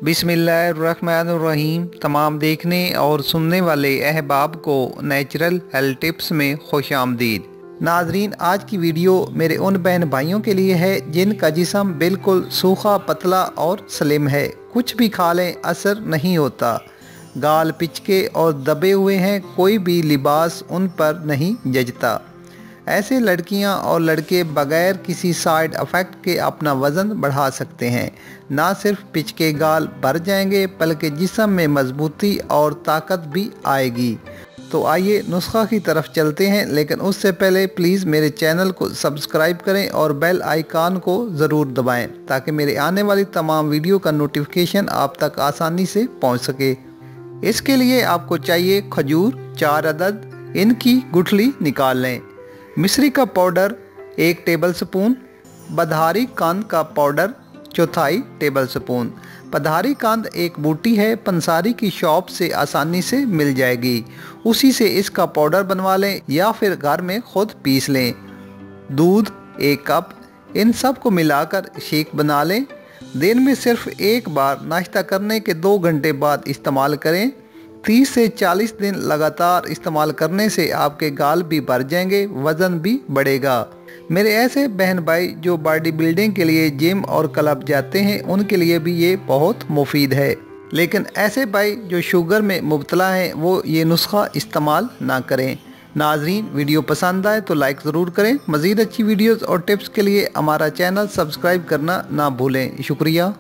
बिस्मिल्लाहिर्रहमानिर्रहीम। तमाम देखने और सुनने वाले अहबाब को नेचुरल हेल्थ टिप्स में खुश आमदीद। नाजरीन, आज की वीडियो मेरे उन बहन भाइयों के लिए है जिनका जिस्म बिल्कुल सूखा, पतला और स्लिम है। कुछ भी खा लें असर नहीं होता, गाल पिचके और दबे हुए हैं, कोई भी लिबास उन पर नहीं जचता। ऐसे लड़कियां और लड़के बगैर किसी साइड इफ़ेक्ट के अपना वज़न बढ़ा सकते हैं। ना सिर्फ पिचके गाल भर जाएंगे बल्कि जिस्म में मजबूती और ताकत भी आएगी। तो आइए नुस्खा की तरफ चलते हैं, लेकिन उससे पहले प्लीज़ मेरे चैनल को सब्सक्राइब करें और बेल आइकन को ज़रूर दबाएं ताकि मेरे आने वाली तमाम वीडियो का नोटिफिकेशन आप तक आसानी से पहुंच सके। इसके लिए आपको चाहिए खजूर 4 अदद, इनकी गुठली निकाल लें। मिश्री का पाउडर 1 टेबल स्पून, बधारी कांद का पाउडर 1/4 टेबल स्पून। बधारी कांद एक बूटी है, पंसारी की शॉप से आसानी से मिल जाएगी, उसी से इसका पाउडर बनवा लें या फिर घर में खुद पीस लें। दूध 1 कप, इन सब को मिलाकर शेक बना लें। दिन में सिर्फ एक बार नाश्ता करने के 2 घंटे बाद इस्तेमाल करें। 30 से 40 दिन लगातार इस्तेमाल करने से आपके गाल भी भर जाएंगे, वज़न भी बढ़ेगा। मेरे ऐसे बहन भाई जो बॉडी बिल्डिंग के लिए जिम और क्लब जाते हैं, उनके लिए भी ये बहुत मुफीद है। लेकिन ऐसे भाई जो शुगर में मुब्तला हैं, वो ये नुस्खा इस्तेमाल ना करें। नाजरीन, वीडियो पसंद आए तो लाइक ज़रूर करें। मज़ीद अच्छी वीडियोज़ और टिप्स के लिए हमारा चैनल सब्सक्राइब करना ना भूलें। शुक्रिया।